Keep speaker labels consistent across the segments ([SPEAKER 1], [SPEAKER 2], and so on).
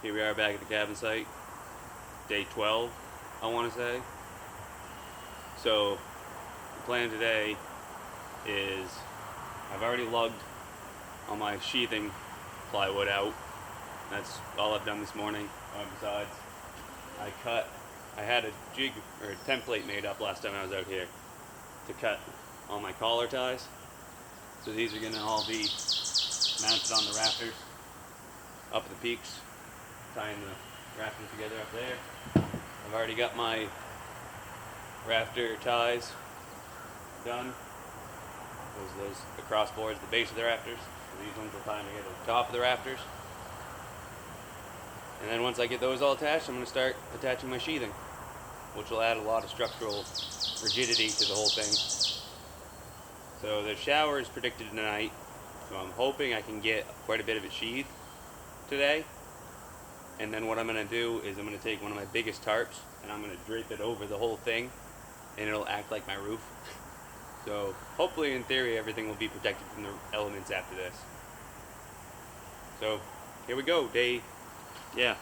[SPEAKER 1] Here we are back at the cabin site, day 12, I want to say. So, the plan today is I've already lugged all my sheathing plywood out. That's all I've done this morning. Besides, I had a jig or a template made up last time I was out here to cut all my collar ties. So these are going to all be mounted on the rafters up at the peaks, tying the rafters together up there. I've already got my rafter ties done. Those the cross boards, the base of the rafters. So these ones will tie together at the top of the rafters. And then once I get those all attached, I'm going to start attaching my sheathing, which will add a lot of structural rigidity to the whole thing. So the shower is predicted tonight, so I'm hoping I can get quite a bit of it sheathed today. And then what I'm going to do is I'm going to take one of my biggest tarps and I'm going to drape it over the whole thing, and it'll act like my roof. So hopefully, in theory, everything will be protected from the elements after this. So here we go, yeah.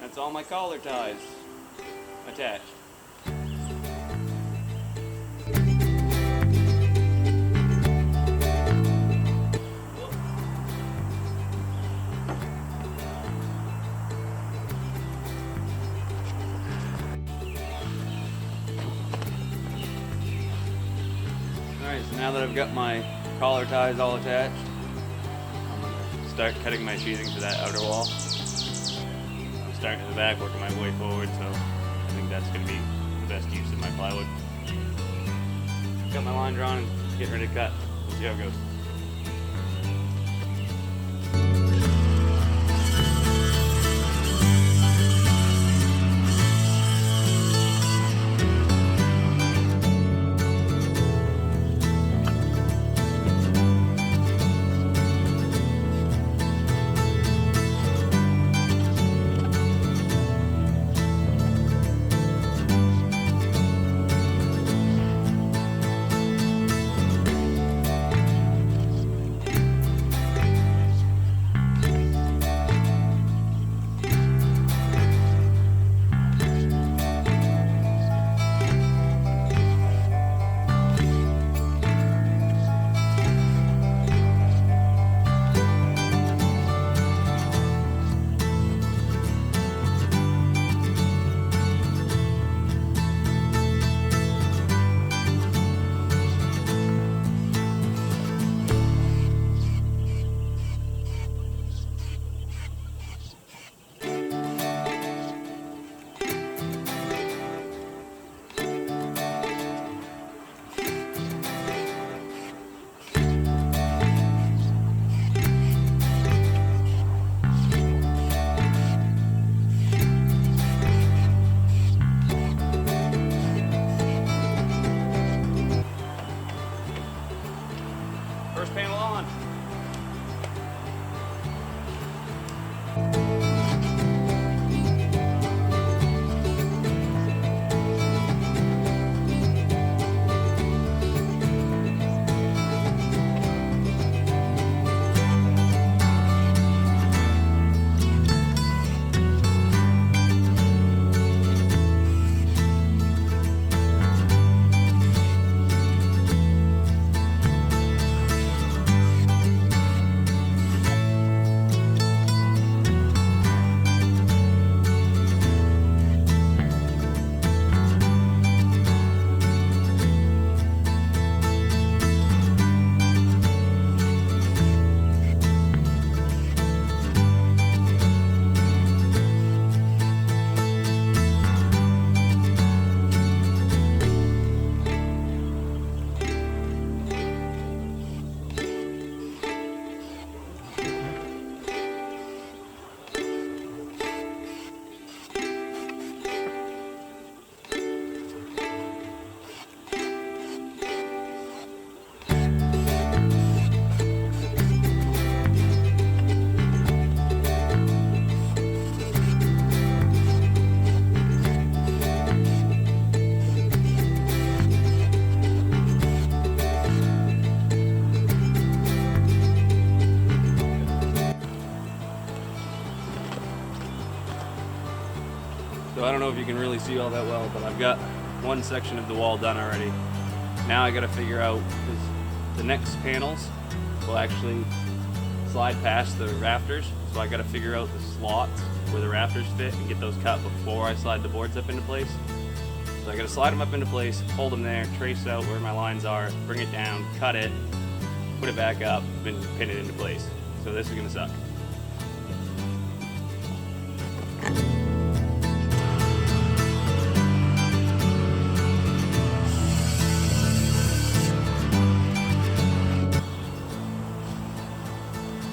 [SPEAKER 1] That's all my collar ties attached. Alright, so now that I've got my collar ties all attached, I'm going to start cutting my sheathing to that outer wall. Starting in the back, working my way forward, so I think that's going to be the best use of my plywood. Got my line drawn and getting ready to cut. We'll see how it goes. So I don't know if you can really see all that well, but I've got one section of the wall done already. Now I gotta figure out, because the next panels will actually slide past the rafters, so I gotta figure out the slots where the rafters fit and get those cut before I slide the boards up into place. So I gotta slide them up into place, hold them there, trace out where my lines are, bring it down, cut it, put it back up, and pin it into place. So this is gonna suck.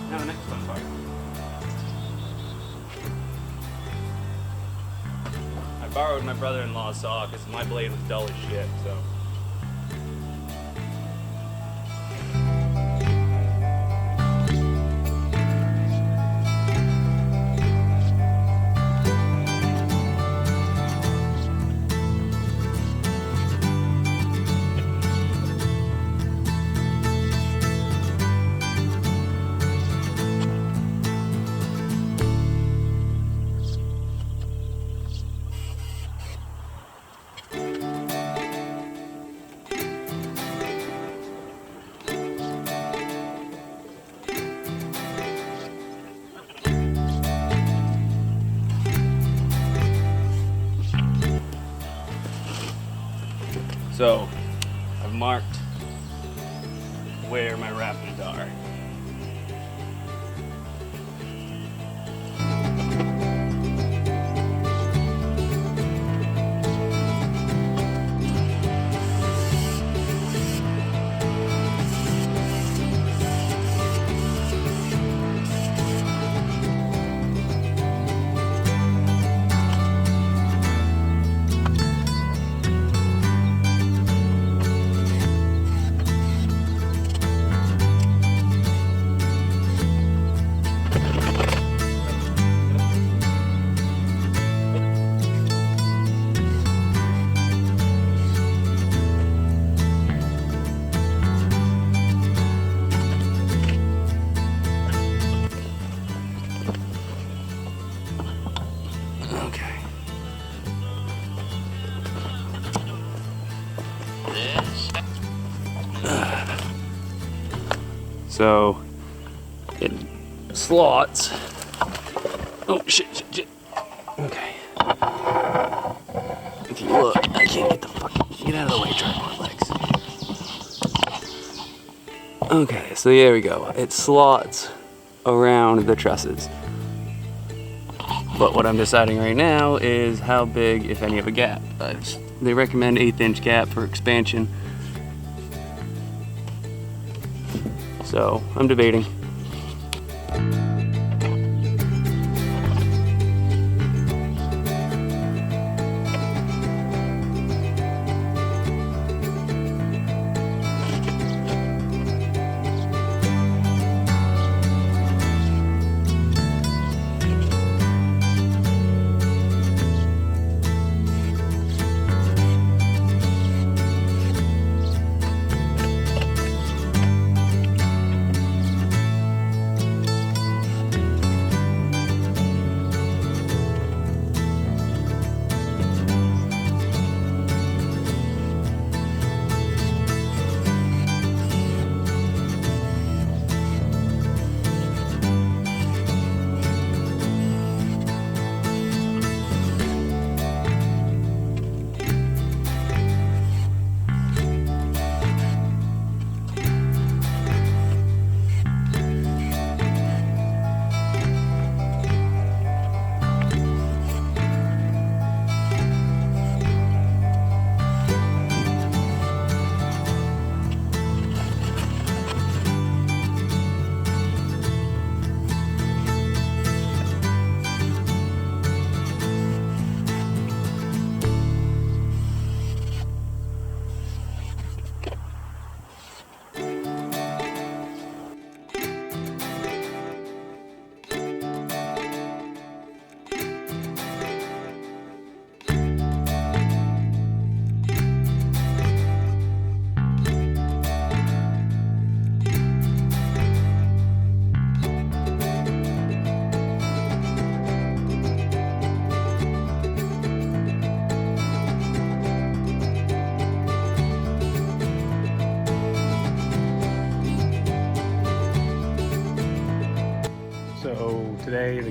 [SPEAKER 1] Now the next fun part. I borrowed my brother-in-law's saw because my blade was dull as shit, so. So, I've marked where my rafters are. Okay. So, it slots. Oh, shit. Okay. If you look, I can't get the fucking, get out of the way, tripod legs. Okay, so there we go. It slots around the trusses. But what I'm deciding right now is how big, if any, of a gap. They recommend 1/8 inch gap for expansion. So I'm debating.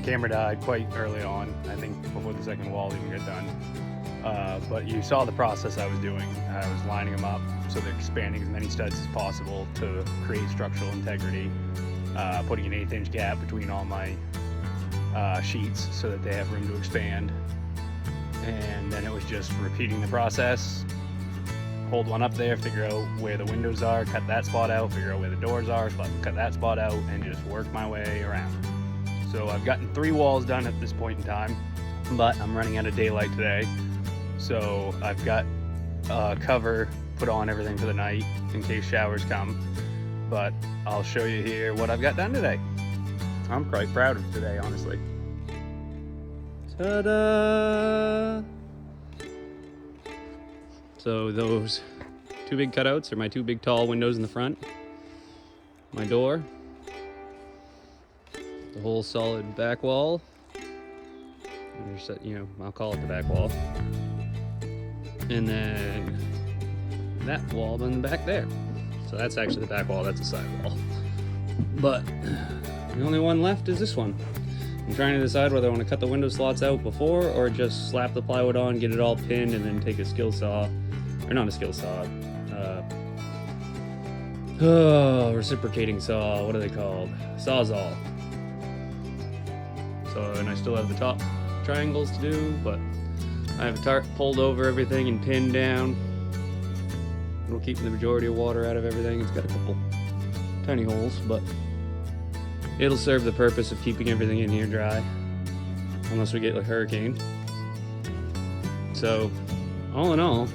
[SPEAKER 2] camera died quite early on, I think before the second wall even got done. But you saw the process I was doing. I was lining them up so they're expanding as many studs as possible to create structural integrity, putting an 1/8 inch gap between all my sheets so that they have room to expand. And then it was just repeating the process. Hold one up there, figure out where the windows are, cut that spot out, figure out where the doors are, cut that spot out, and just work my way around. So I've gotten 3 walls done at this point in time, but I'm running out of daylight today. So I've got cover put on everything for the night in case showers come. But I'll show you here what I've got done today. I'm quite proud of today, honestly. Ta-da! So those 2 big cutouts are my 2 big tall windows in the front. My door. The whole solid back wall. I'll call it the back wall. And then that wall in the back there. So that's actually the back wall, that's a side wall. But the only one left is this one. I'm trying to decide whether I want to cut the window slots out before or just slap the plywood on, get it all pinned, and then take a skill saw, or not a skill saw, reciprocating saw, what are they called? Sawzall. So, and I still have the top triangles to do, but I have a tarp pulled over everything and pinned down. It'll keep the majority of water out of everything. It's got a couple tiny holes, but it'll serve the purpose of keeping everything in here dry, unless we get a hurricane. So, all in all,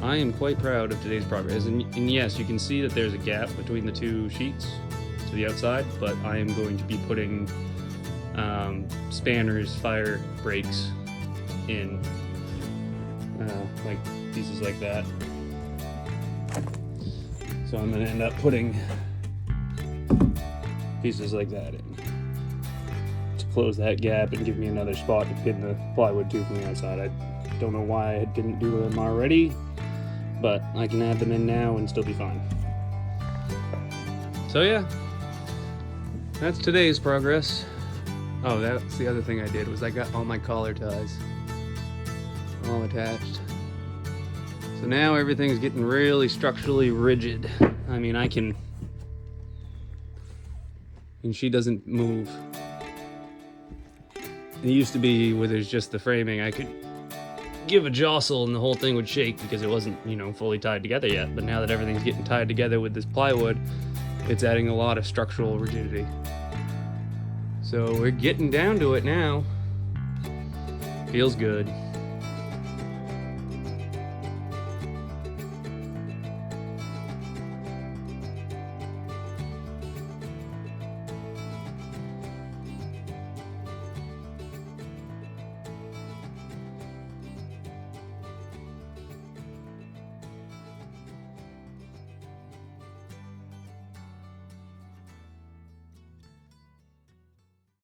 [SPEAKER 2] I am quite proud of today's progress. And yes, you can see that there's a gap between the 2 sheets to the outside, but I am going to be putting spanners, fire breaks in, like pieces like that. So I'm going to end up putting pieces like that in to close that gap and give me another spot to pin the plywood to from the outside. I don't know why I didn't do them already, but I can add them in now and still be fine. So yeah, that's today's progress. Oh, that's the other thing I did, was I got all my collar ties all attached. So now everything's getting really structurally rigid. I mean, and she doesn't move. It used to be where there's just the framing, I could give a jostle and the whole thing would shake because it wasn't, fully tied together yet. But now that everything's getting tied together with this plywood, it's adding a lot of structural rigidity. So we're getting down to it now. Feels good.